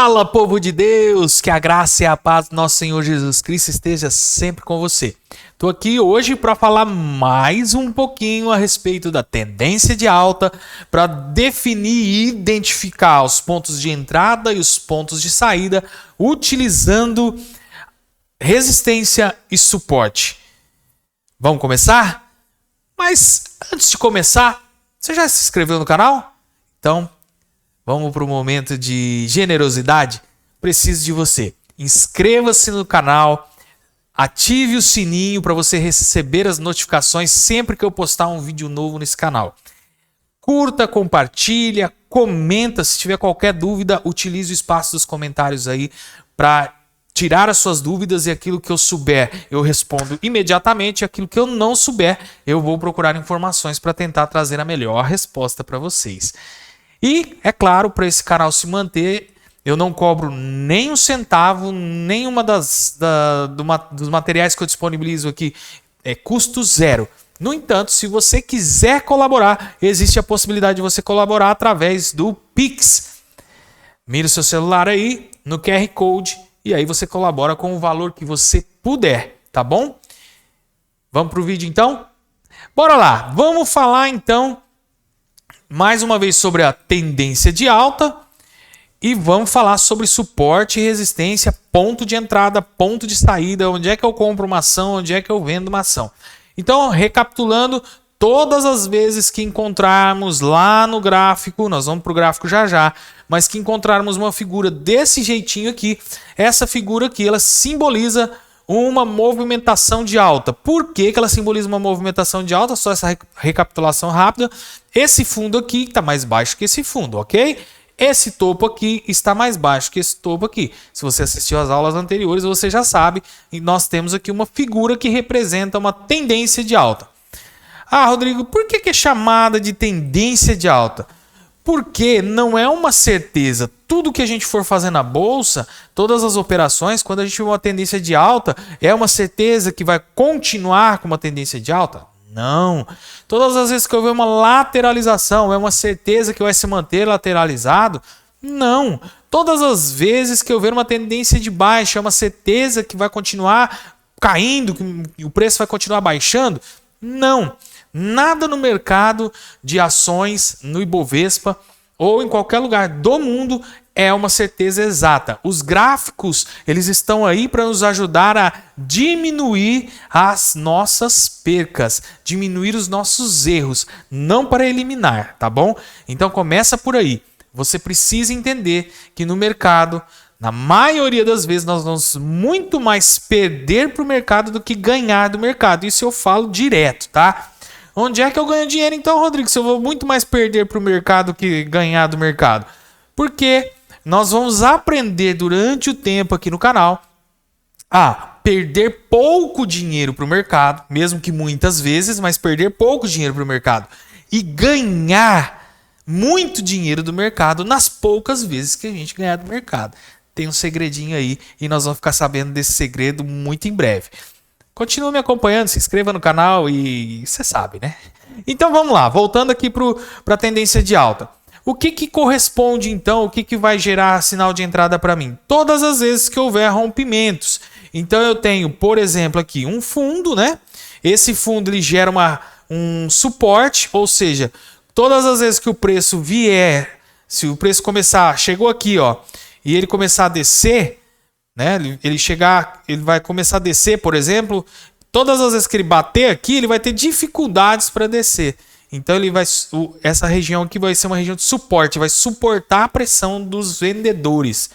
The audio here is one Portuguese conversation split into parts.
Fala, povo de Deus, que a graça e a paz do nosso Senhor Jesus Cristo esteja sempre com você. Estou aqui hoje para falar mais um pouquinho a respeito da tendência de alta, para definir e identificar os pontos de entrada e os pontos de saída, utilizando resistência e suporte. Vamos começar? Mas antes de começar, você já se inscreveu no canal? Então, vamos para o momento de generosidade. Preciso de você. Inscreva-se no canal, ative o sininho para você receber as notificações sempre que eu postar um vídeo novo nesse canal. Curta, compartilha, comenta. Se tiver qualquer dúvida, utilize o espaço dos comentários aí para tirar as suas dúvidas, e aquilo que eu souber eu respondo imediatamente, aquilo que eu não souber eu vou procurar informações para tentar trazer a melhor resposta para vocês. E, é claro, para esse canal se manter, eu não cobro nem um centavo, nenhuma dos materiais que eu disponibilizo aqui é custo zero. No entanto, se você quiser colaborar, existe a possibilidade de você colaborar através do Pix. Mira o seu celular aí no QR Code e aí você colabora com o valor que você puder, tá bom? Vamos para o vídeo então? Bora lá, vamos falar então mais uma vez sobre a tendência de alta e vamos falar sobre suporte e resistência, ponto de entrada, ponto de saída, onde é que eu compro uma ação, onde é que eu vendo uma ação. Então, recapitulando, todas as vezes que encontrarmos lá no gráfico, nós vamos para o gráfico já já, mas que encontrarmos uma figura desse jeitinho aqui, essa figura aqui, ela simboliza uma movimentação de alta. Por que ela simboliza uma movimentação de alta? Só essa recapitulação rápida. Esse fundo aqui está mais baixo que esse fundo, ok? Esse topo aqui está mais baixo que esse topo aqui. Se você assistiu às aulas anteriores, você já sabe. E nós temos aqui uma figura que representa uma tendência de alta. Ah, Rodrigo, por que é chamada de tendência de alta? Porque não é uma certeza. Tudo que a gente for fazer na bolsa, todas as operações, quando a gente tiver uma tendência de alta, é uma certeza que vai continuar com uma tendência de alta? Não. Todas as vezes que eu ver uma lateralização, é uma certeza que vai se manter lateralizado? Não. Todas as vezes que eu ver uma tendência de baixa, é uma certeza que vai continuar caindo, que o preço vai continuar baixando? Não. Nada no mercado de ações, no Ibovespa ou em qualquer lugar do mundo é uma certeza exata. Os gráficos, eles estão aí para nos ajudar a diminuir as nossas percas, diminuir os nossos erros, não para eliminar, tá bom? Então começa por aí. Você precisa entender que no mercado, na maioria das vezes, nós vamos muito mais perder para o mercado do que ganhar do mercado. Isso eu falo direto, tá? Onde é que eu ganho dinheiro então, Rodrigo, se eu vou muito mais perder para o mercado que ganhar do mercado? Porque nós vamos aprender durante o tempo aqui no canal a perder pouco dinheiro para o mercado, mesmo que muitas vezes, mas perder pouco dinheiro para o mercado. E ganhar muito dinheiro do mercado nas poucas vezes que a gente ganhar do mercado. Tem um segredinho aí e nós vamos ficar sabendo desse segredo muito em breve. Continua me acompanhando, se inscreva no canal e você sabe, né? Então vamos lá, voltando aqui para a tendência de alta. O que corresponde então, o que vai gerar sinal de entrada para mim? Todas as vezes que houver rompimentos. Então eu tenho, por exemplo, aqui um fundo, né? Esse fundo ele gera um suporte, ou seja, todas as vezes que o preço vier, se o preço começar, chegou aqui, ó, e ele começar a descer, né? Ele vai começar a descer, por exemplo, todas as vezes que ele bater aqui, ele vai ter dificuldades para descer. Então essa região aqui vai ser uma região de suporte, vai suportar a pressão dos vendedores.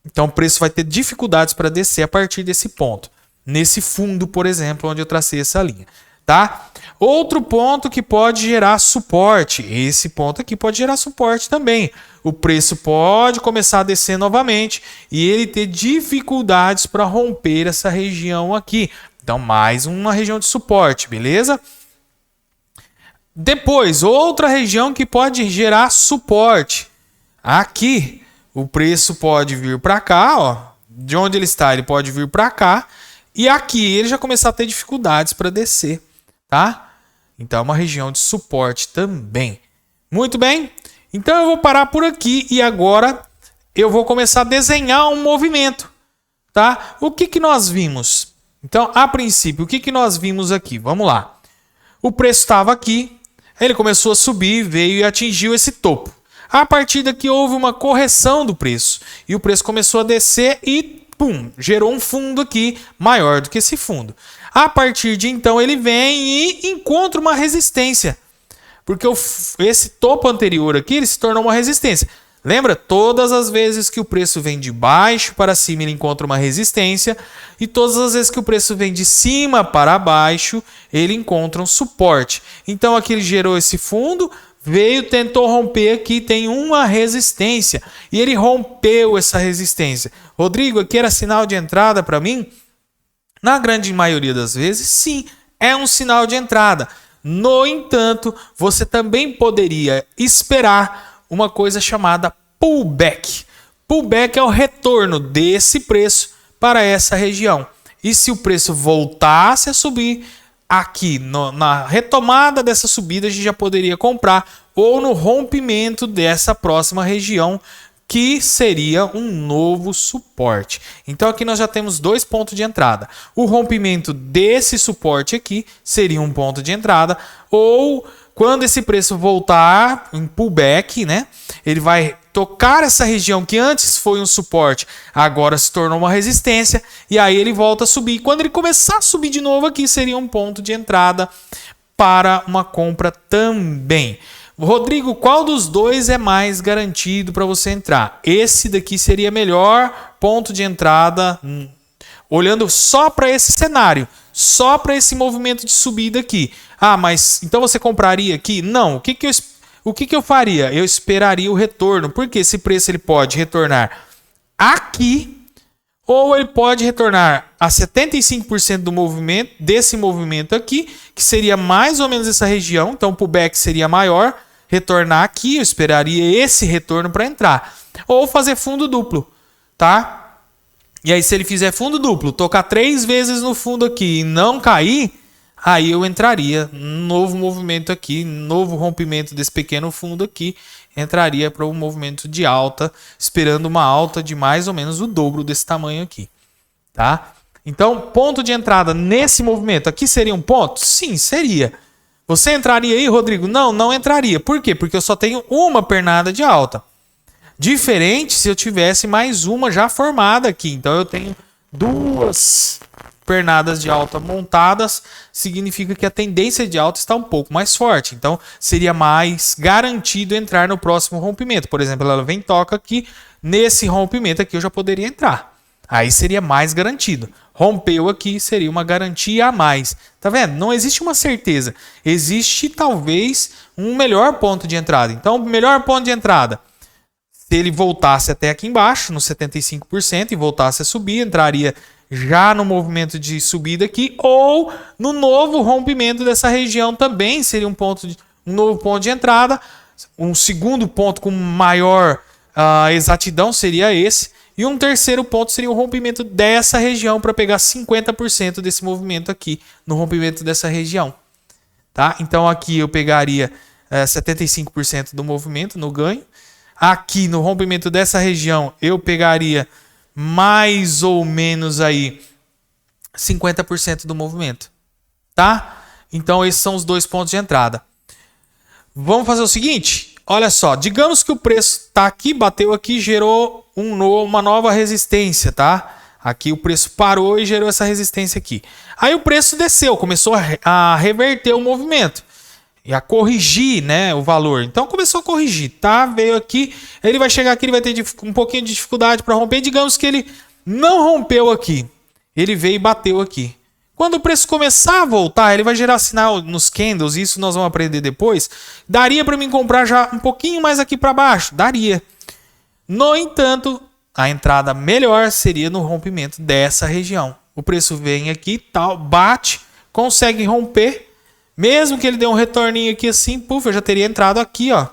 Então o preço vai ter dificuldades para descer a partir desse ponto. Nesse fundo, por exemplo, onde eu tracei essa linha, tá? Outro ponto que pode gerar suporte, esse ponto aqui pode gerar suporte também. O preço pode começar a descer novamente e ele ter dificuldades para romper essa região aqui. Então mais uma região de suporte, beleza? Depois, outra região que pode gerar suporte. Aqui, o preço pode vir para cá, ó. De onde ele está, ele pode vir para cá. E aqui, ele já começar a ter dificuldades para descer, tá? Então, é uma região de suporte também. Muito bem. Então, eu vou parar por aqui. E agora, eu vou começar a desenhar um movimento, tá? O que nós vimos? Então, a princípio, o que nós vimos aqui? Vamos lá. O preço estava aqui, ele começou a subir, veio e atingiu esse topo. A partir daqui houve uma correção do preço e o preço começou a descer e pum, gerou um fundo aqui maior do que esse fundo. A partir de então ele vem e encontra uma resistência, porque esse topo anterior aqui ele se tornou uma resistência. Lembra? Todas as vezes que o preço vem de baixo para cima ele encontra uma resistência e todas as vezes que o preço vem de cima para baixo ele encontra um suporte. Então aqui ele gerou esse fundo, veio, tentou romper aqui, tem uma resistência. E ele rompeu essa resistência. Rodrigo, aqui era sinal de entrada para mim? Na grande maioria das vezes, sim, é um sinal de entrada. No entanto, você também poderia esperar uma coisa chamada pullback. Pullback é o retorno desse preço para essa região. E se o preço voltasse a subir, aqui na retomada dessa subida a gente já poderia comprar ou no rompimento dessa próxima região que seria um novo suporte. Então aqui nós já temos dois pontos de entrada. O rompimento desse suporte aqui seria um ponto de entrada ou quando esse preço voltar em pullback, né, ele vai tocar essa região que antes foi um suporte, agora se tornou uma resistência, e aí ele volta a subir. Quando ele começar a subir de novo aqui, seria um ponto de entrada para uma compra também. Rodrigo, qual dos dois é mais garantido para você entrar? Esse daqui seria melhor ponto de entrada, olhando só para esse cenário, só para esse movimento de subida aqui. Ah, mas então você compraria aqui? Não, o que eu faria? Eu esperaria o retorno, porque esse preço ele pode retornar aqui, ou ele pode retornar a 75% do movimento, desse movimento aqui, que seria mais ou menos essa região, então o pullback seria maior, retornar aqui, eu esperaria esse retorno para entrar. Ou fazer fundo duplo, tá? E aí se ele fizer fundo duplo, tocar 3 vezes no fundo aqui e não cair, aí eu entraria num novo movimento aqui, novo rompimento desse pequeno fundo aqui, entraria para um movimento de alta, esperando uma alta de mais ou menos o dobro desse tamanho aqui, tá? Então, ponto de entrada nesse movimento, aqui seria um ponto? Sim, seria. Você entraria aí, Rodrigo? Não, não entraria. Por quê? Porque eu só tenho uma pernada de alta. Diferente se eu tivesse mais uma já formada aqui. Então, eu tenho 2 pernadas de alta montadas, significa que a tendência de alta está um pouco mais forte. Então, seria mais garantido entrar no próximo rompimento. Por exemplo, ela vem e toca aqui, nesse rompimento aqui eu já poderia entrar. Aí seria mais garantido. Rompeu aqui, seria uma garantia a mais. Tá vendo? Não existe uma certeza. Existe, talvez, um melhor ponto de entrada. Então, o melhor ponto de entrada, se ele voltasse até aqui embaixo, no 75%, e voltasse a subir, entraria já no movimento de subida aqui, ou no novo rompimento dessa região também seria um novo ponto de entrada. Um segundo ponto com maior exatidão seria esse. E um terceiro ponto seria o rompimento dessa região para pegar 50% desse movimento aqui no rompimento dessa região. Tá? Então aqui eu pegaria 75% do movimento no ganho. Aqui no rompimento dessa região eu pegaria mais ou menos aí 50% do movimento. Tá? Então esses são os 2 pontos de entrada. Vamos fazer o seguinte. Olha só, digamos que o preço está aqui, bateu aqui, gerou uma nova resistência, tá? Aqui o preço parou e gerou essa resistência aqui. Aí o preço desceu, começou a reverter o movimento e a corrigir, né, o valor. Então começou a corrigir, tá? Veio aqui, ele vai chegar aqui, ele vai ter um pouquinho de dificuldade para romper. Digamos que ele não rompeu aqui, ele veio e bateu aqui. Quando o preço começar a voltar, ele vai gerar sinal nos candles, isso nós vamos aprender depois. Daria para mim comprar já um pouquinho mais aqui para baixo? Daria. No entanto, a entrada melhor seria no rompimento dessa região. O preço vem aqui, tal, bate, consegue romper. Mesmo que ele dê um retorninho aqui assim, eu já teria entrado aqui, ó.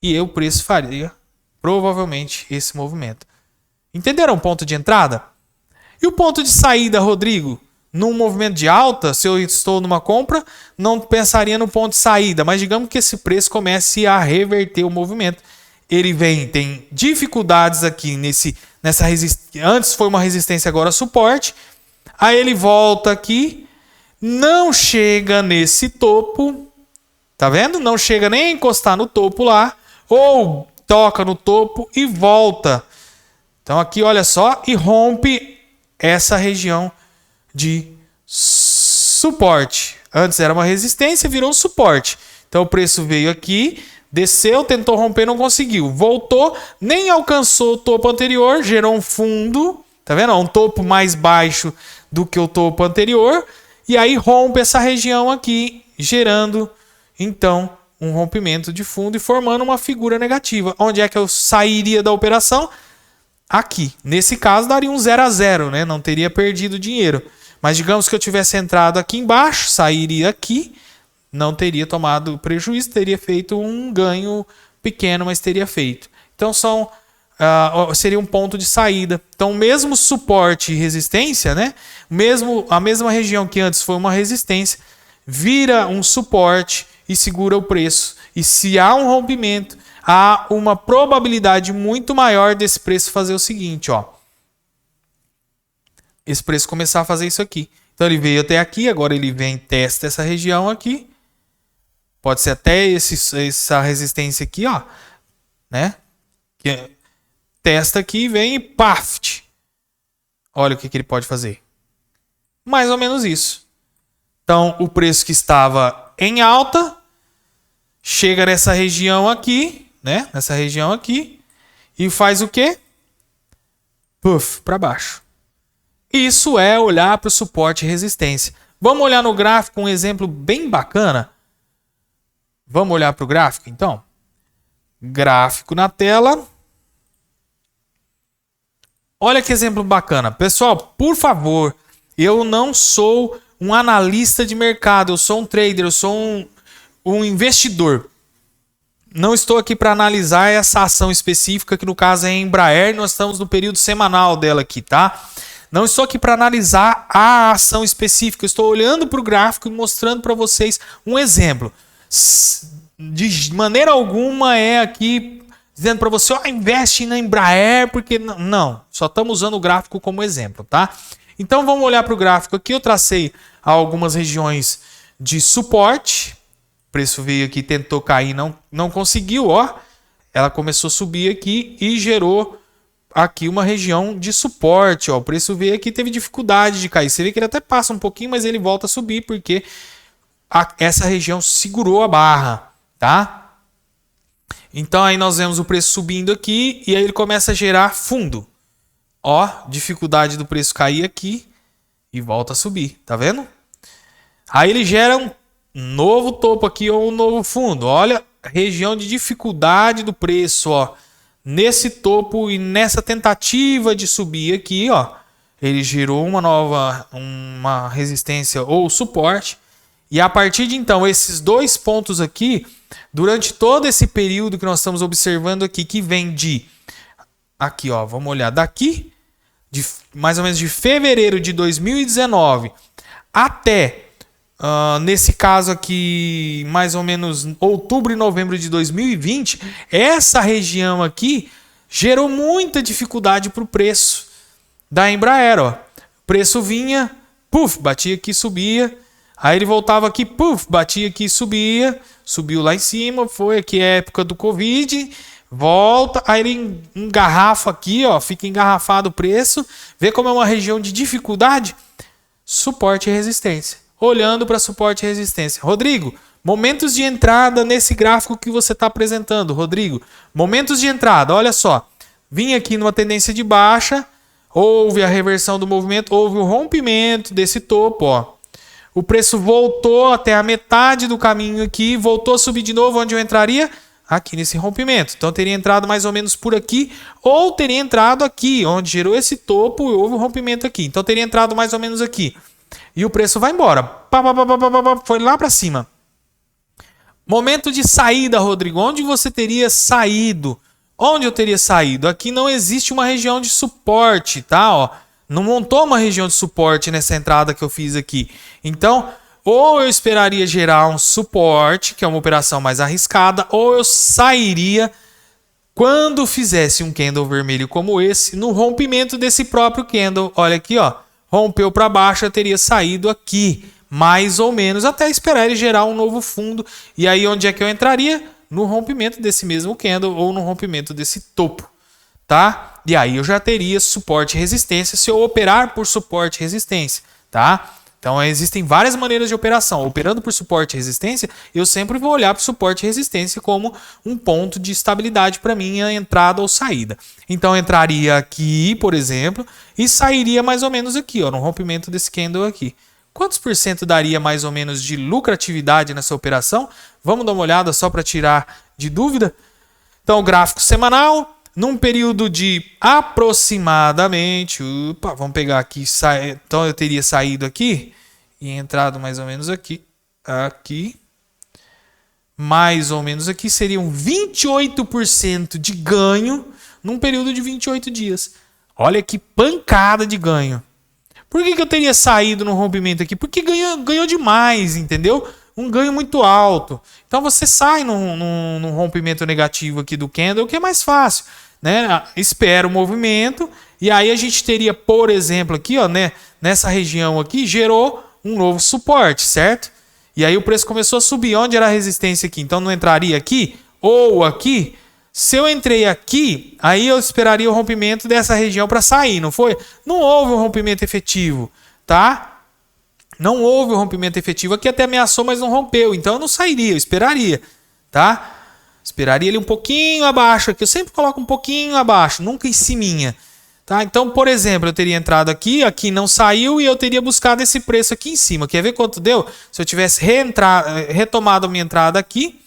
E o preço faria provavelmente esse movimento. Entenderam o ponto de entrada? E o ponto de saída, Rodrigo? Num movimento de alta, se eu estou numa compra, não pensaria no ponto de saída, mas digamos que esse preço comece a reverter o movimento. ele vem, tem dificuldades aqui nessa resistência. Antes foi uma resistência, agora suporte. Aí ele volta aqui, não chega nesse topo, tá vendo? Não chega nem a encostar no topo lá, ou toca no topo e volta. Então aqui, olha só, e rompe essa região de suporte. Antes era uma resistência, virou um suporte. Então o preço veio aqui, desceu, tentou romper, não conseguiu. Voltou, nem alcançou o topo anterior, gerou um fundo, tá vendo? Um topo mais baixo do que o topo anterior. E aí rompe essa região aqui, gerando, então, um rompimento de fundo e formando uma figura negativa. Onde é que eu sairia da operação? Aqui. Nesse caso, daria um 0 a 0, né? Não teria perdido dinheiro. Mas digamos que eu tivesse entrado aqui embaixo, sairia aqui, não teria tomado prejuízo, teria feito um ganho pequeno, mas teria feito. Então seria um ponto de saída. Então, mesmo suporte e resistência, né? A mesma região que antes foi uma resistência, vira um suporte e segura o preço. E se há um rompimento, há uma probabilidade muito maior desse preço fazer o seguinte, ó. Esse preço começar a fazer isso aqui. Então ele veio até aqui, agora ele vem e testa essa região aqui. Pode ser até essa resistência aqui, ó, né? Que testa aqui, vem e paft. Olha o que ele pode fazer. Mais ou menos isso. Então o preço que estava em alta chega nessa região aqui, né? Nessa região aqui e faz o quê? Puff, para baixo. Isso é olhar para o suporte e resistência. Vamos olhar no gráfico um exemplo bem bacana? Vamos olhar para o gráfico, então? Gráfico na tela. Olha que exemplo bacana. Pessoal, por favor, eu não sou um analista de mercado, eu sou um trader, eu sou um investidor. Não estou aqui para analisar essa ação específica, que no caso é a Embraer, nós estamos no período semanal dela aqui, tá? Não estou aqui para analisar a ação específica, eu estou olhando para o gráfico e mostrando para vocês um exemplo. De maneira alguma é aqui dizendo para você, investe na Embraer, porque não, só estamos usando o gráfico como exemplo, tá? Então vamos olhar para o gráfico aqui, eu tracei algumas regiões de suporte, o preço veio aqui, tentou cair, não conseguiu, ó, ela começou a subir aqui e gerou aqui uma região de suporte, ó. O preço veio aqui, teve dificuldade de cair. Você vê que ele até passa um pouquinho, mas ele volta a subir porque essa região segurou a barra, tá? Então aí nós vemos o preço subindo aqui e aí ele começa a gerar fundo. Ó, dificuldade do preço cair aqui e volta a subir, tá vendo? Aí ele gera um novo topo aqui ou um novo fundo. Olha, região de dificuldade do preço, ó. Nesse topo e nessa tentativa de subir aqui, ó, ele gerou uma resistência ou suporte. E a partir de então, esses dois pontos aqui, durante todo esse período que nós estamos observando aqui, que vem de aqui, ó, vamos olhar daqui, de mais ou menos de fevereiro de 2019 até nesse caso aqui, mais ou menos outubro e novembro de 2020, essa região aqui gerou muita dificuldade para o preço da Embraer. Ó. O preço vinha, puf, batia aqui, subia. Aí ele voltava aqui, puf, batia aqui, subia. Subiu lá em cima, foi aqui a época do Covid, volta. Aí ele engarrafa aqui, ó, fica engarrafado o preço. Vê como é uma região de dificuldade? Suporte e resistência. Olhando para suporte e resistência. Rodrigo, momentos de entrada nesse gráfico que você está apresentando, Rodrigo. Momentos de entrada, olha só. Vim aqui numa tendência de baixa, houve a reversão do movimento, houve o rompimento desse topo, ó. O preço voltou até a metade do caminho aqui, voltou a subir de novo, onde eu entraria? Aqui nesse rompimento. Então teria entrado mais ou menos por aqui, ou teria entrado aqui, onde gerou esse topo e houve um rompimento aqui. Então teria entrado mais ou menos aqui. E o preço vai embora. Foi lá para cima. Momento de saída, Rodrigo. Onde você teria saído? Onde eu teria saído? Aqui não existe uma região de suporte, tá? Ó, não montou uma região de suporte nessa entrada que eu fiz aqui. Então, ou eu esperaria gerar um suporte, que é uma operação mais arriscada, ou eu sairia Quando fizesse um candle vermelho como esse, no rompimento desse próprio candle, olha aqui, ó, rompeu para baixo, eu teria saído aqui, mais ou menos, até esperar ele gerar um novo fundo. E aí onde é que eu entraria? No rompimento desse mesmo candle ou no rompimento desse topo, tá? E aí eu já teria suporte e resistência se eu operar por suporte e resistência, tá? Então existem várias maneiras de operação. Operando por suporte e resistência, eu sempre vou olhar para o suporte e resistência como um ponto de estabilidade para minha entrada ou saída. Então eu entraria aqui, por exemplo, e sairia mais ou menos aqui, ó, no rompimento desse candle aqui. Quantos por cento daria mais ou menos de lucratividade nessa operação? Vamos dar uma olhada só para tirar de dúvida? Então, o gráfico semanal, num período de aproximadamente... vamos pegar aqui. Então, eu teria saído aqui e entrado mais ou menos aqui. Aqui. Mais ou menos aqui seriam 28% de ganho num período de 28 dias. Olha que pancada de ganho. Por que eu teria saído no rompimento aqui? Porque ganhou demais, entendeu? Um ganho muito alto. Então você sai num rompimento negativo aqui do candle, que é mais fácil, né? Espera o movimento e aí a gente teria, por exemplo, aqui, ó, né? Nessa região aqui, gerou um novo suporte, certo? E aí o preço começou a subir. Onde era a resistência aqui? Então não entraria aqui ou aqui? Se eu entrei aqui, aí eu esperaria o rompimento dessa região para sair, não foi? Não houve um rompimento efetivo, tá? Não houve um rompimento efetivo. Aqui até ameaçou, mas não rompeu. Então eu não sairia, eu esperaria, tá? Esperaria ele um pouquinho abaixo aqui. Eu sempre coloco um pouquinho abaixo, nunca em cima, tá? Então, por exemplo, eu teria entrado aqui, aqui não saiu e eu teria buscado esse preço aqui em cima. Quer ver quanto deu? Se eu tivesse retomado a minha entrada aqui,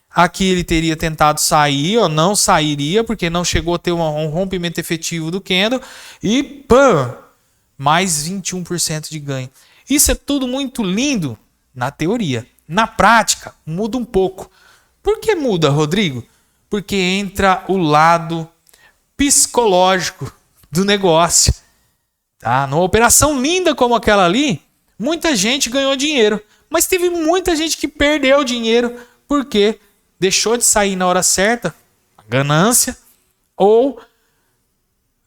aqui ele teria tentado sair, ou não sairia, porque não chegou a ter um rompimento efetivo do candle. E pam! Mais 21% de ganho. Isso é tudo muito lindo na teoria. Na prática, muda um pouco. Por que muda, Rodrigo? Porque entra o lado psicológico do negócio. Tá? Numa operação linda como aquela ali, muita gente ganhou dinheiro. Mas teve muita gente que perdeu dinheiro. Por quê? Deixou de sair na hora certa, a ganância, ou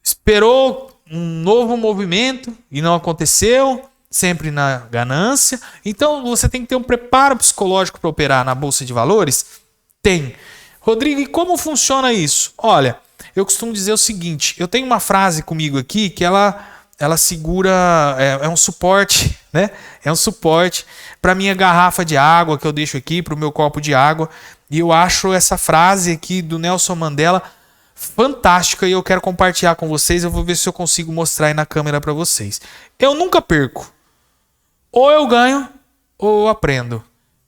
esperou um novo movimento e não aconteceu, sempre na ganância. Então você tem que ter um preparo psicológico para operar na Bolsa de Valores? Tem. Rodrigo, e como funciona isso? Olha, eu costumo dizer o seguinte, eu tenho uma frase comigo aqui que ela segura, é um suporte, né? É um suporte para minha garrafa de água que eu deixo aqui, para o meu copo de água. E eu acho essa frase aqui do Nelson Mandela fantástica e eu quero compartilhar com vocês. Eu vou ver se eu consigo mostrar aí na câmera para vocês. Eu nunca perco. Ou eu ganho ou eu aprendo.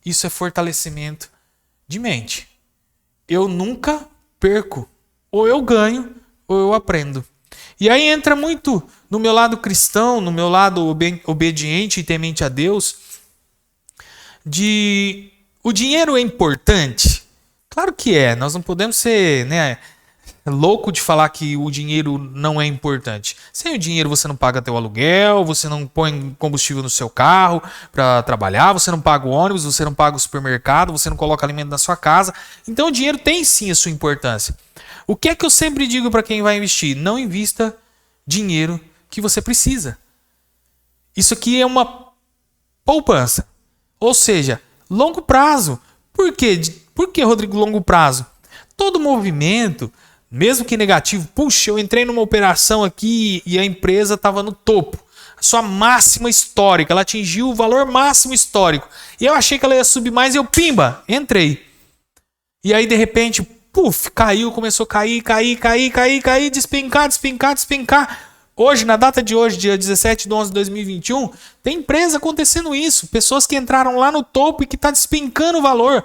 Isso é fortalecimento de mente. Eu nunca perco. Ou eu ganho ou eu aprendo. E aí entra muito no meu lado cristão, no meu lado obediente e temente a Deus, de o dinheiro é importante? Claro que é. Nós não podemos ser, né, louco de falar que o dinheiro não é importante. Sem o dinheiro você não paga teu aluguel, você não põe combustível no seu carro para trabalhar, você não paga o ônibus, você não paga o supermercado, você não coloca alimento na sua casa. Então o dinheiro tem sim a sua importância. O que é que eu sempre digo para quem vai investir? Não invista dinheiro que você precisa. Isso aqui é uma poupança. Ou seja, longo prazo. Por quê? Por que, Rodrigo, longo prazo? Todo movimento, mesmo que negativo, puxa, eu entrei numa operação aqui e a empresa estava no topo. A sua máxima histórica, ela atingiu o valor máximo histórico. E eu achei que ela ia subir mais e eu, pimba, entrei. E aí, de repente, puf, caiu, começou a cair, despencar. Hoje, na data de hoje, dia 17/11/2021, tem empresa acontecendo isso. Pessoas que entraram lá no topo e que está despencando o valor.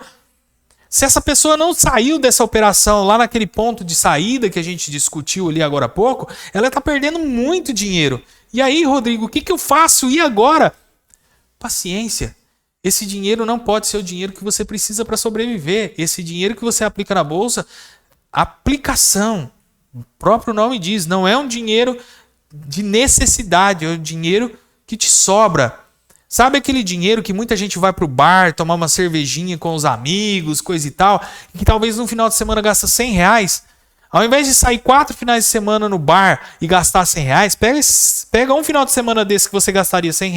Se essa pessoa não saiu dessa operação lá naquele ponto de saída que a gente discutiu ali agora há pouco, ela está perdendo muito dinheiro. E aí, Rodrigo, o que eu faço? E agora? Paciência. Esse dinheiro não pode ser o dinheiro que você precisa para sobreviver. Esse dinheiro que você aplica na bolsa, aplicação. O próprio nome diz, não é um dinheiro de necessidade, é um dinheiro que te sobra. Sabe aquele dinheiro que muita gente vai pro bar tomar uma cervejinha com os amigos, coisa e tal, e que talvez no final de semana gasta R$100? Ao invés de sair 4 finais de semana no bar e gastar R$ 100, pega um final de semana desse que você gastaria R$ 100,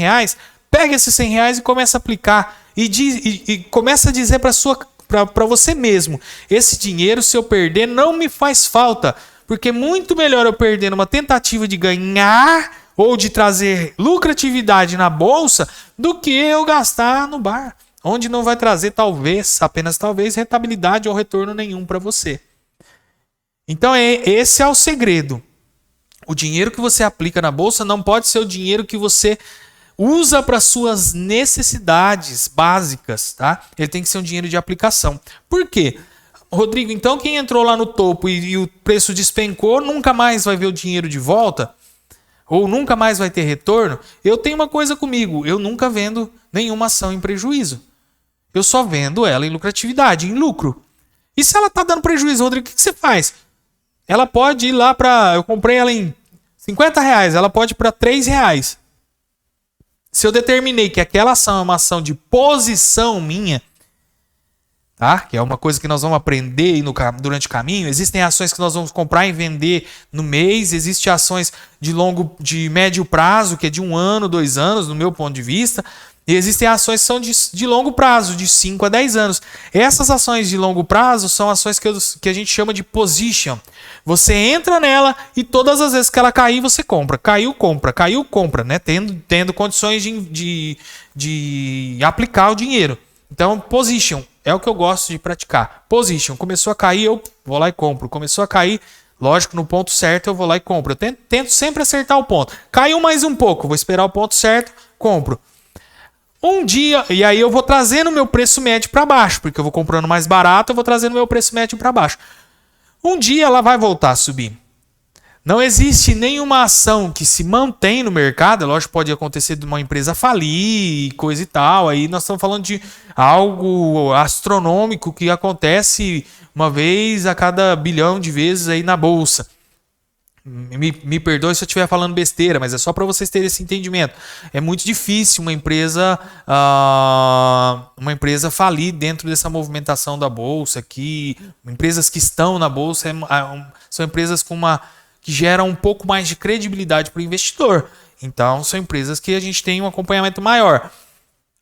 pega esses R$ 100 e começa a aplicar. E começa a dizer para você mesmo: esse dinheiro, se eu perder, não me faz falta. Porque é muito melhor eu perder numa tentativa de ganhar ou de trazer lucratividade na bolsa do que eu gastar no bar, onde não vai trazer talvez, apenas talvez, rentabilidade ou retorno nenhum para você. Então esse é o segredo. O dinheiro que você aplica na bolsa não pode ser o dinheiro que você usa para suas necessidades básicas, tá? Ele tem que ser um dinheiro de aplicação. Por quê? Rodrigo, então quem entrou lá no topo e o preço despencou, nunca mais vai ver o dinheiro de volta? Ou nunca mais vai ter retorno? Eu tenho uma coisa comigo, eu nunca vendo nenhuma ação em prejuízo. Eu só vendo ela em lucratividade, em lucro. E se ela está dando prejuízo, Rodrigo, o que você faz? Ela pode ir lá para... Eu comprei ela em R$ 50, ela pode ir para R$ 3. Se eu determinei que aquela ação é uma ação de posição minha, tá? Que é uma coisa que nós vamos aprender durante o caminho. Existem ações que nós vamos comprar e vender no mês. Existem ações de médio prazo, que é de 1 ano, 2 anos, no meu ponto de vista. E existem ações que são de longo prazo, de 5 a 10 anos. Essas ações de longo prazo são ações que a gente chama de position. Você entra nela e todas as vezes que ela cair, você compra. Caiu, compra, né? Tendo condições de aplicar o dinheiro. Então, position é o que eu gosto de praticar. Position, começou a cair, eu vou lá e compro. Começou a cair, lógico, no ponto certo eu vou lá e compro. Eu tento sempre acertar o ponto. Caiu mais um pouco, vou esperar o ponto certo, compro. Um dia, e aí eu vou trazendo o meu preço médio para baixo, porque eu vou comprando mais barato, eu vou trazendo o meu preço médio para baixo. Um dia ela vai voltar a subir. Não existe nenhuma ação que se mantém no mercado. Lógico, pode acontecer de uma empresa falir, coisa e tal. Aí nós estamos falando de algo astronômico que acontece uma vez a cada bilhão de vezes aí na bolsa. Me perdoe se eu estiver falando besteira, mas é só para vocês terem esse entendimento. É muito difícil uma empresa falir dentro dessa movimentação da bolsa. Empresas que estão na bolsa são empresas que geram um pouco mais de credibilidade para o investidor. Então, são empresas que a gente tem um acompanhamento maior.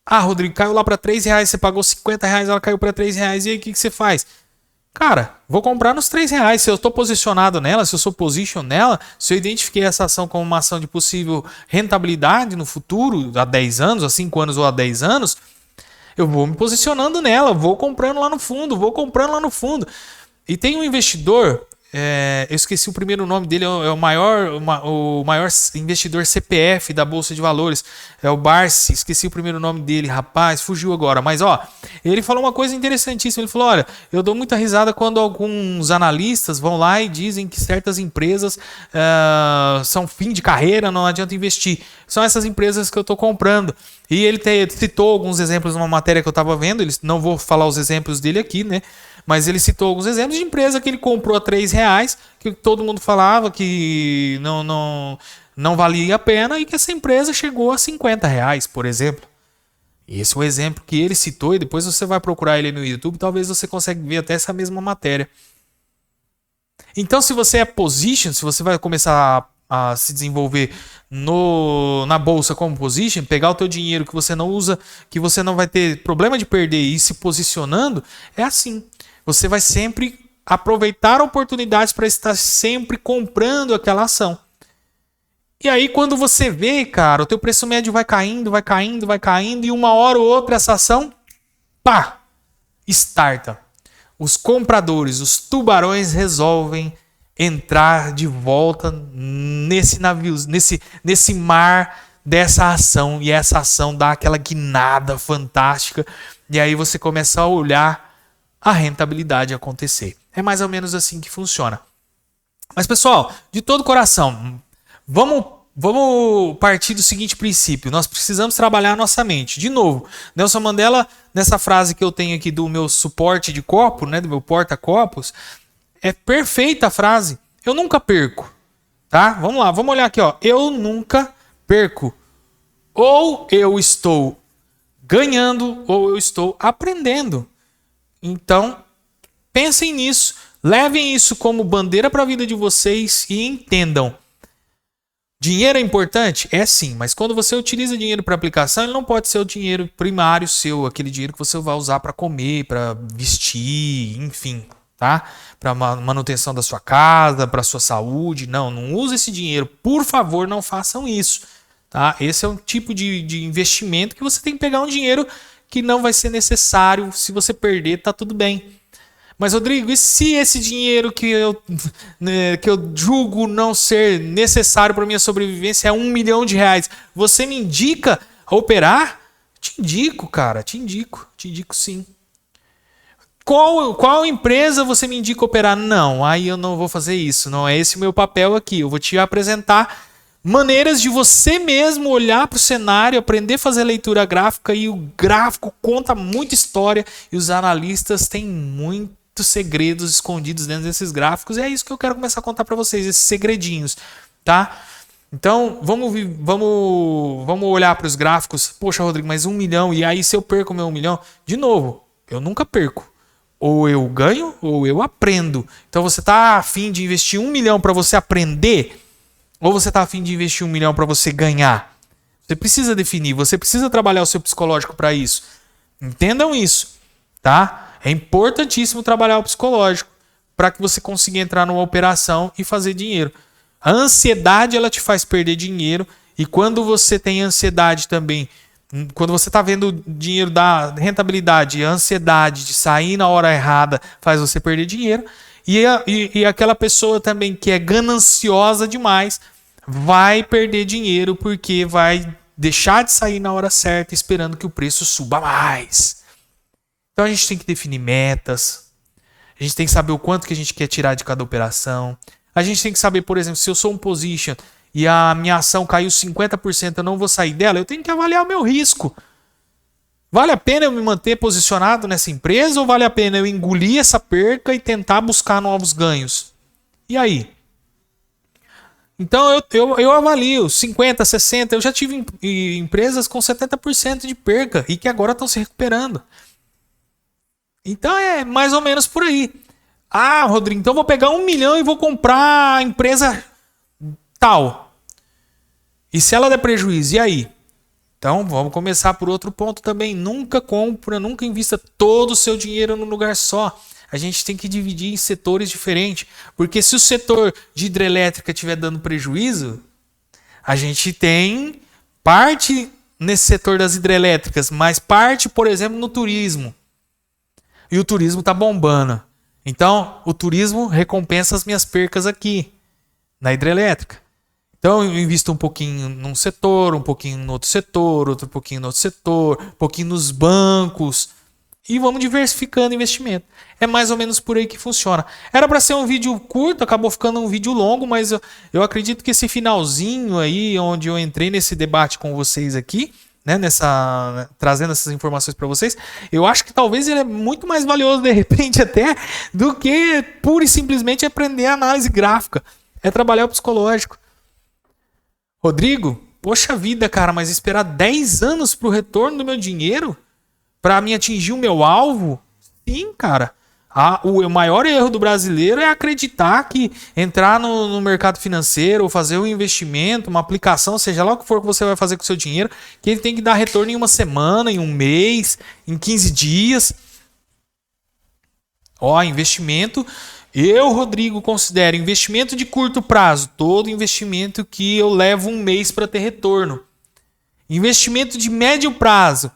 Ah, Rodrigo, caiu lá para R$ 3, você pagou R$ 50, ela caiu para R$ 3, e aí o que você faz? Cara, vou comprar nos R$ 3. Se eu estou posicionado nela, se eu sou position nela, se eu identifiquei essa ação como uma ação de possível rentabilidade no futuro, há 10 anos, há 5 anos ou há 10 anos, eu vou me posicionando nela, vou comprando lá no fundo. E tem um investidor, eu esqueci o primeiro nome dele, é o maior investidor CPF da Bolsa de Valores, é o Barsi, esqueci o primeiro nome dele, rapaz, fugiu agora, mas ele falou uma coisa interessantíssima, ele falou: olha, eu dou muita risada quando alguns analistas vão lá e dizem que certas empresas são fim de carreira, não adianta investir, são essas empresas que eu estou comprando. E ele citou alguns exemplos numa matéria que eu estava vendo, não vou falar os exemplos dele aqui, né? Mas ele citou alguns exemplos de empresa que ele comprou a R$ 3, que todo mundo falava que não valia a pena, e que essa empresa chegou a R$ 50, por exemplo. Esse é o exemplo que ele citou, e depois você vai procurar ele no YouTube, talvez você consiga ver até essa mesma matéria. Então, se você é position, se você vai começar a se desenvolver na bolsa como position, pegar o teu dinheiro que você não usa, que você não vai ter problema de perder e ir se posicionando, é assim. Você vai sempre aproveitar oportunidades para estar sempre comprando aquela ação. E aí quando você vê, cara, o teu preço médio vai caindo, e uma hora ou outra essa ação, starta. Os compradores, os tubarões resolvem entrar de volta nesse navio, nesse mar dessa ação, e essa ação dá aquela guinada fantástica, e aí você começa a olhar a rentabilidade acontecer. É mais ou menos assim que funciona. Mas, pessoal, de todo coração, vamos partir do seguinte princípio: nós precisamos trabalhar a nossa mente. De novo, Nelson Mandela, nessa frase que eu tenho aqui do meu suporte de copo, né, do meu porta-copos, é perfeita a frase. Eu nunca perco. Tá? Vamos lá, vamos olhar aqui. Eu nunca perco. Ou eu estou ganhando, ou eu estou aprendendo. Então, pensem nisso. Levem isso como bandeira para a vida de vocês e entendam. Dinheiro é importante? É sim, mas quando você utiliza dinheiro para aplicação, ele não pode ser o dinheiro primário seu, aquele dinheiro que você vai usar para comer, para vestir, enfim, tá? Para manutenção da sua casa, para sua saúde. Não use esse dinheiro. Por favor, não façam isso, tá? Esse é um tipo de investimento que você tem que pegar um dinheiro que não vai ser necessário. Se você perder, tá tudo bem. Mas, Rodrigo, e se esse dinheiro que eu julgo não ser necessário para minha sobrevivência é R$1 milhão? Você me indica a operar? Te indico, cara. Te indico sim. Qual empresa você me indica operar? Não, aí eu não vou fazer isso. Não é esse o meu papel aqui. Eu vou te apresentar maneiras de você mesmo olhar para o cenário, aprender a fazer leitura gráfica, e o gráfico conta muita história e os analistas têm muitos segredos escondidos dentro desses gráficos, e é isso que eu quero começar a contar para vocês, esses segredinhos, tá? Então, vamos olhar para os gráficos. Poxa, Rodrigo, mas 1 milhão, e aí se eu perco meu 1 milhão? De novo, eu nunca perco. Ou eu ganho, ou eu aprendo. Então, você tá afim de investir 1 milhão para você aprender? Ou você tá afim de investir 1 milhão para você ganhar? Você precisa definir, você precisa trabalhar o seu psicológico para isso. Entendam isso, tá? É importantíssimo trabalhar o psicológico para que você consiga entrar numa operação e fazer dinheiro. A ansiedade, ela te faz perder dinheiro, e quando você tem ansiedade também, quando você está vendo o dinheiro da rentabilidade, a ansiedade de sair na hora errada faz você perder dinheiro, e aquela pessoa também que é gananciosa demais vai perder dinheiro porque vai deixar de sair na hora certa esperando que o preço suba mais. Então a gente tem que definir metas, a gente tem que saber o quanto que a gente quer tirar de cada operação, a gente tem que saber, por exemplo, se eu sou um position e a minha ação caiu 50%, eu não vou sair dela, eu tenho que avaliar o meu risco. Vale a pena eu me manter posicionado nessa empresa, ou vale a pena eu engolir essa perca e tentar buscar novos ganhos? E aí? Então eu avalio 50%, 60%, eu já tive empresas com 70% de perca e que agora estão se recuperando. Então é mais ou menos por aí. Ah, Rodrigo, então eu vou pegar 1 milhão e vou comprar a empresa tal. E se ela der prejuízo, e aí? Então vamos começar por outro ponto também. Nunca invista todo o seu dinheiro num lugar só. A gente tem que dividir em setores diferentes. Porque se o setor de hidrelétrica estiver dando prejuízo, a gente tem parte nesse setor das hidrelétricas, mas parte, por exemplo, no turismo. E o turismo está bombando. Então, o turismo recompensa as minhas percas aqui, na hidrelétrica. Então, eu invisto um pouquinho num setor, um pouquinho no outro setor, outro pouquinho no outro setor, um pouquinho nos bancos. E vamos diversificando o investimento. É mais ou menos por aí que funciona. Era para ser um vídeo curto, acabou ficando um vídeo longo, mas eu acredito que esse finalzinho aí, onde eu entrei nesse debate com vocês aqui, né, trazendo essas informações para vocês, eu acho que talvez ele é muito mais valioso, de repente, até, do que pura e simplesmente aprender a análise gráfica. É trabalhar o psicológico. Rodrigo, poxa vida, cara, mas esperar 10 anos para o retorno do meu dinheiro? Para me atingir o meu alvo? Sim, cara. O maior erro do brasileiro é acreditar que entrar no mercado financeiro ou fazer um investimento, uma aplicação, seja lá o que for que você vai fazer com o seu dinheiro, que ele tem que dar retorno em uma semana, em um mês, em 15 dias. Investimento. Eu, Rodrigo, considero investimento de curto prazo todo investimento que eu levo um mês para ter retorno. Investimento de médio prazo,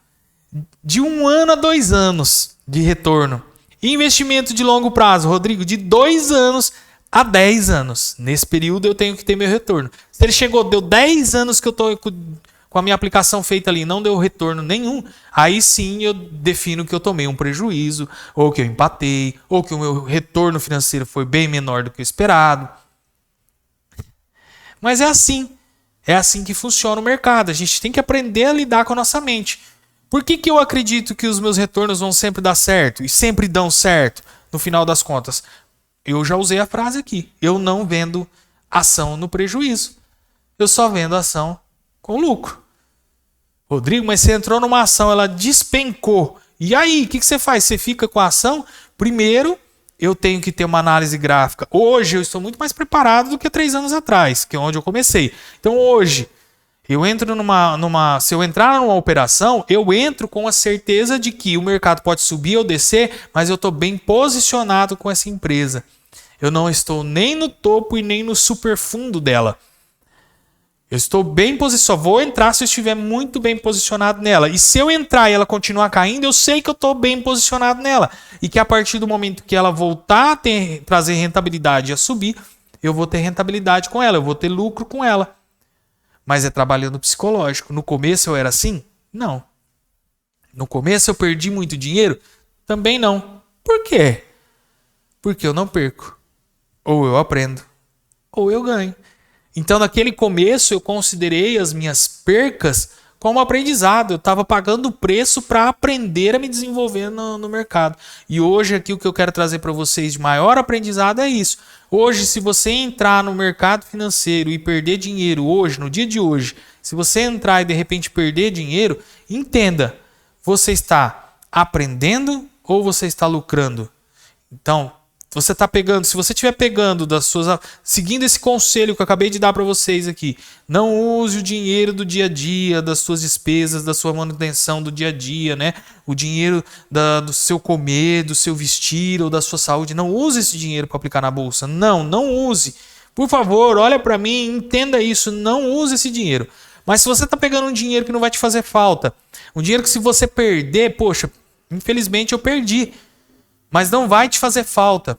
de 1 ano a 2 anos de retorno. E investimento de longo prazo, Rodrigo, de 2 anos a 10 anos. Nesse período eu tenho que ter meu retorno. Se ele deu 10 anos que eu estou com a minha aplicação feita ali, não deu retorno nenhum, aí sim eu defino que eu tomei um prejuízo, ou que eu empatei, ou que o meu retorno financeiro foi bem menor do que o esperado. Mas é assim que funciona o mercado. A gente tem que aprender a lidar com a nossa mente. Por que eu acredito que os meus retornos vão sempre dar certo? E sempre dão certo, no final das contas? Eu já usei a frase aqui. Eu não vendo ação no prejuízo. Eu só vendo ação com lucro. Rodrigo, mas você entrou numa ação, ela despencou. E aí, o que você faz? Você fica com a ação? Primeiro, eu tenho que ter uma análise gráfica. Hoje eu estou muito mais preparado do que 3 anos atrás, que é onde eu comecei. Então hoje, eu entro se eu entrar numa operação, eu entro com a certeza de que o mercado pode subir ou descer, mas eu estou bem posicionado com essa empresa. Eu não estou nem no topo e nem no super fundo dela. Eu estou bem posicionado, vou entrar se eu estiver muito bem posicionado nela. E se eu entrar e ela continuar caindo, eu sei que eu estou bem posicionado nela. E que a partir do momento que ela voltar a trazer rentabilidade e a subir, eu vou ter rentabilidade com ela, eu vou ter lucro com ela. Mas é trabalhando psicológico. No começo eu era assim? Não. No começo eu perdi muito dinheiro? Também não. Por quê? Porque eu não perco. Ou eu aprendo, ou eu ganho. Então, naquele começo, eu considerei as minhas percas como aprendizado. Eu estava pagando o preço para aprender a me desenvolver no mercado. E hoje, aqui, o que eu quero trazer para vocês de maior aprendizado é isso. Hoje, se você entrar no mercado financeiro e perder dinheiro hoje, no dia de hoje, se você entrar e de repente perder dinheiro, entenda, você está aprendendo ou você está lucrando? Então, você está pegando, se você estiver pegando seguindo esse conselho que eu acabei de dar para vocês aqui, não use o dinheiro do dia a dia, das suas despesas, da sua manutenção do dia a dia, né? O dinheiro do seu comer, do seu vestir ou da sua saúde. Não use esse dinheiro para aplicar na bolsa. Não use. Por favor, olha para mim, entenda isso. Não use esse dinheiro. Mas se você está pegando um dinheiro que não vai te fazer falta, um dinheiro que se você perder, poxa, infelizmente eu perdi. Mas não vai te fazer falta,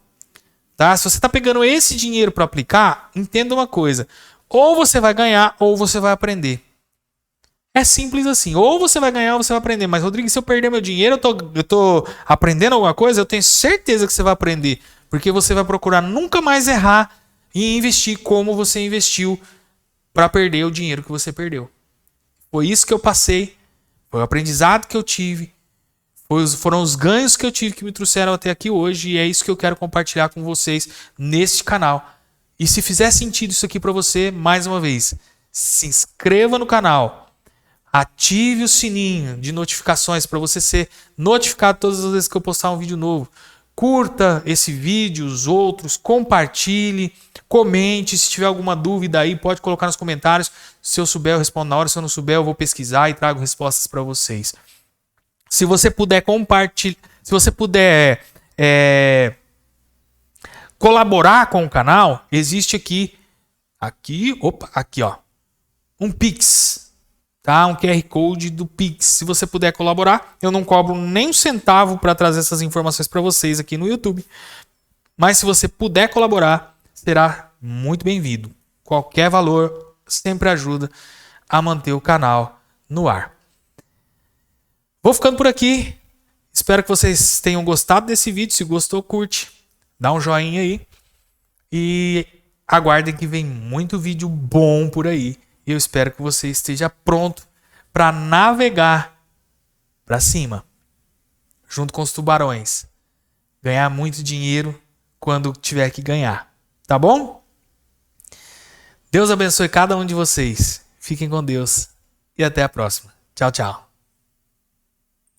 tá? Se você está pegando esse dinheiro para aplicar, entenda uma coisa. Ou você vai ganhar, ou você vai aprender. É simples assim. Ou você vai ganhar, ou você vai aprender. Mas, Rodrigo, se eu perder meu dinheiro, eu tô aprendendo alguma coisa, eu tenho certeza que você vai aprender. Porque você vai procurar nunca mais errar e investir como você investiu para perder o dinheiro que você perdeu. Foi isso que eu passei. Foi o aprendizado que eu tive. Foram os ganhos que eu tive que me trouxeram até aqui hoje e é isso que eu quero compartilhar com vocês neste canal. E se fizer sentido isso aqui para você, mais uma vez, se inscreva no canal, ative o sininho de notificações para você ser notificado todas as vezes que eu postar um vídeo novo. Curta esse vídeo, os outros, compartilhe, comente. Se tiver alguma dúvida aí, pode colocar nos comentários. Se eu souber, eu respondo na hora. Se eu não souber, eu vou pesquisar e trago respostas para vocês. Se você puder compartilhar, se você puder colaborar com o canal, existe aqui, ó, um Pix, tá? Um QR Code do Pix. Se você puder colaborar, eu não cobro nem um centavo para trazer essas informações para vocês aqui no YouTube. Mas se você puder colaborar, será muito bem-vindo. Qualquer valor sempre ajuda a manter o canal no ar. Vou ficando por aqui. Espero que vocês tenham gostado desse vídeo. Se gostou, curte. Dá um joinha aí. E aguardem que vem muito vídeo bom por aí. E eu espero que você esteja pronto para navegar para cima. Junto com os tubarões. Ganhar muito dinheiro quando tiver que ganhar. Tá bom? Deus abençoe cada um de vocês. Fiquem com Deus. E até a próxima. Tchau, tchau.